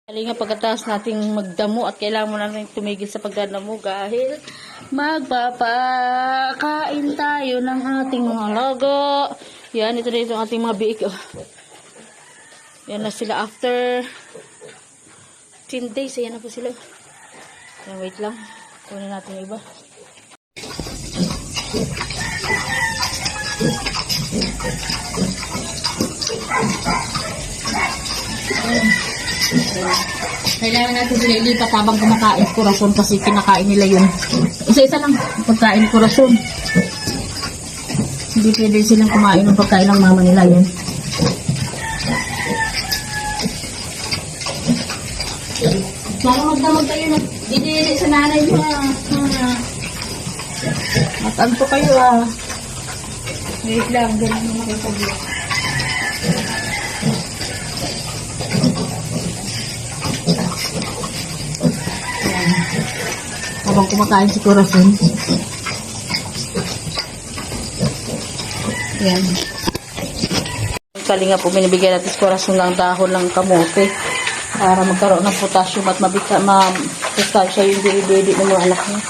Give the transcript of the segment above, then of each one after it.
Kalinga pagkatapos nating magdamo at kailangan mo natin tumigil sa pagdadamo dahil magpapakain tayo ng ating mga logo. Yan, ito na yung ating mga biik. Oh. Yan na sila after 10 days. Ayan na po sila. Yan, wait lang. Kunin natin yung iba. Kailangan natin sila ilipat habang kumakain kurason kasi kinakain nila yun. Isa-isa lang pagkain kurason. Hindi pwede silang kumain ng pagkain ng mama nila yun. Sana magdamag kayo na didili sa nanay mo. Matanto kayo Wait lang, ganun naman kayo sabihin. Habang kumakain si Corazon. Yan. Kalinga po, binibigyan natin si Corazon ng dahon ng kamote para magkaroon ng potassium at ma-sustansya yung dili-dili ng mga anak niya.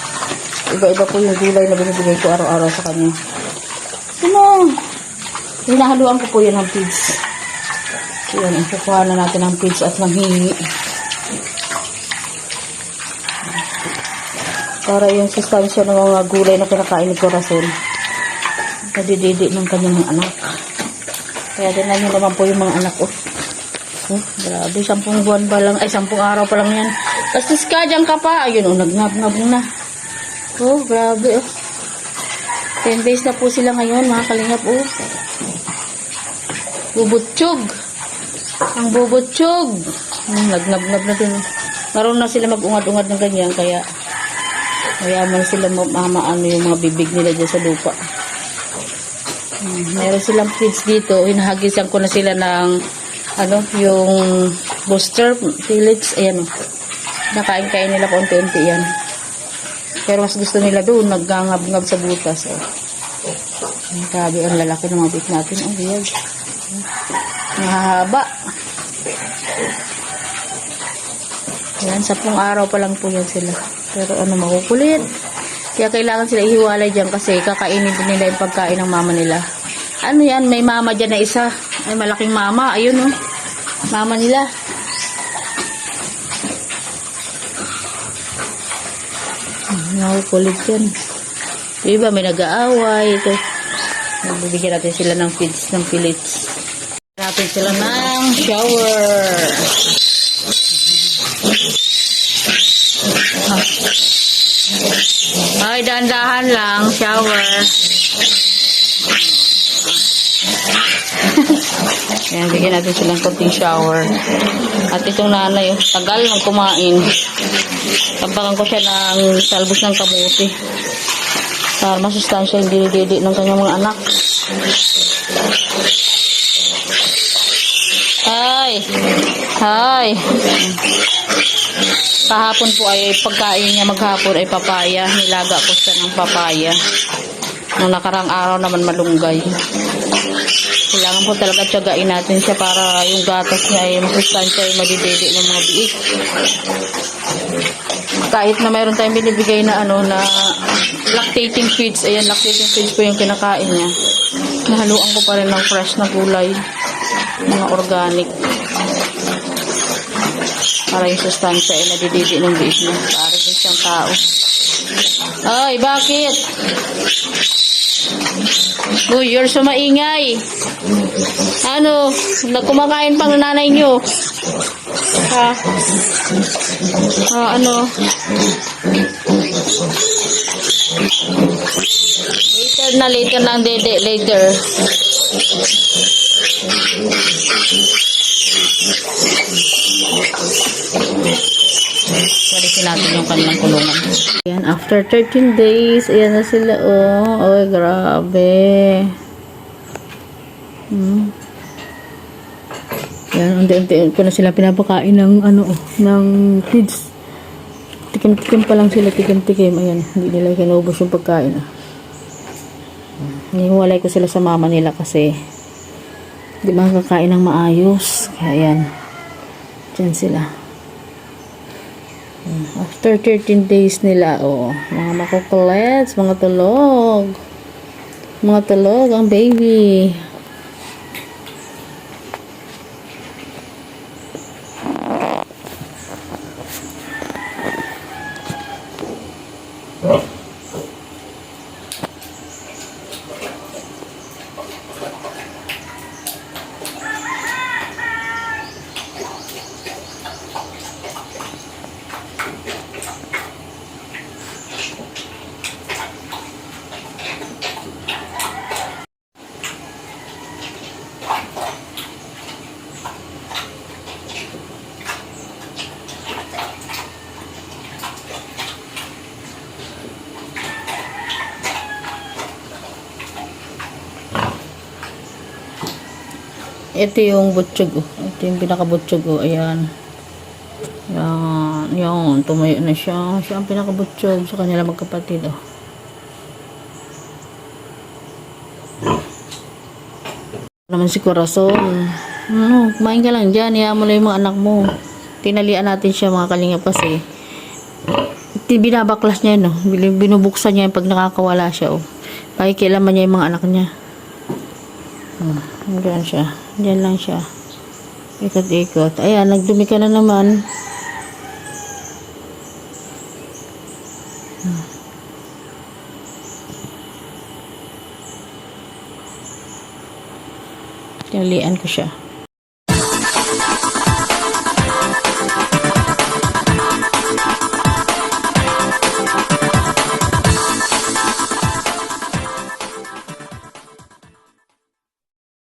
Iba-iba po yung gulay na binibigay ko araw-araw sa kanya. Hinahaluan ko po yan ng feeds. Yan, kukuha na natin ng feeds at ng hingi. Para yung sustansya ng mga gulay na kinakain ni Corazon nadididi ng kanyang anak. Kaya din lang naman po yung mga anak ko. Grabe, 10 buwan pa lang, 10 araw pa lang yan. Bastos ka, dyan ka pa. Ayun, nagngab-ngab na. Grabe, 10 days na po sila ngayon, mga kalingap, Bubutsyog. Ang bubutsyog. Nagnab-ngab na din. Naroon na sila mag-ungad-ungad ng ganyan, kaya mayaman sila mamaano yung mga bibig nila dyan sa lupa. Meron silang feeds dito. Hinahagisan ko na sila ng yung booster pellets. Ayan nakain-kain nila konti-unti yan. Pero mas gusto nila doon naggangab-ngab sa butas. Grabe ang lalaki ng mga bit natin. Weird. Mahaba. Yan, 10 araw pa lang po yan sila. Pero makukulit. Kaya kailangan sila ihiwalay dyan kasi kakainin din nila yung pagkain ng mama nila. Ano yan? May mama dyan na isa. Ay, malaking mama. Ayun, mama nila. Nakukulit yan. Iba, may nag-aaway. Ito. Bibigyan natin sila ng feeds, ng pellets. Natin sila ng shower. Ay, dahan-dahan lang, shower. Ayan, bigyan natin silang konting shower. At itong nanay, tagal ng kumain. Tampakan ko siya ng talbos ng kamuti. Para masustansya yung dinididi ng kanyang mga anak. Hi! Kahapon po ay pagkain niya maghapon ay papaya. Nilaga ko siya ng papaya. Nung nakarang araw naman malunggay. Kailangan po talaga tiyagain natin siya para yung gatas niya ay masustansya ay madidede ng mga biik. Kahit na mayroon tayong binibigay na na lactating feeds. Ayan, lactating feeds po yung kinakain niya. Nahaluan ko pa rin ng fresh na gulay. Mga organic. Para yung sustansya ay nadididi ng biik niya. Para din siyang tao. Ay, bakit? Uy, you're so maingay. Kumakain pang nanay nyo. Later na ang dede, later. Walisin natin yung kanilang kulungan. Ayan, after 13 days, ayan na sila, Ay, grabe. Ayan, unti-unti ko na sila pinapakain ng, ng kids. Tikim-tikim pa lang sila, tikim-tikim. Ayan, hindi nila kinubos yung pagkain. Hiniwalay ko sila sa mama nila kasi hindi makakain ng maayos. Kaya yan. Diyan sila. After 13 days nila, oh, mga makukulets, mga tulog. Mga tulog ang baby. Ito yung butchog, oh. Ito yung pinakabutchog, oh. Ayan. Yan. Yan. Tumayo na siya. Siya ang pinakabutchog sa kanila magkapatid, oh. Naman si Corazon. Ano, kumain ka lang dyan. Iyan mo lang yung mga anak mo. Tinalian natin siya, mga kalingapas, eh. Binabaklas niya yun, oh. Binubuksan niya yung pag nakakawala siya, oh. Pakikialaman niya yung mga anak niya. Diyan siya. Diyan lang siya. Ikot-ikot. Ayan, nagdumi ka na naman. Tinalian ko siya.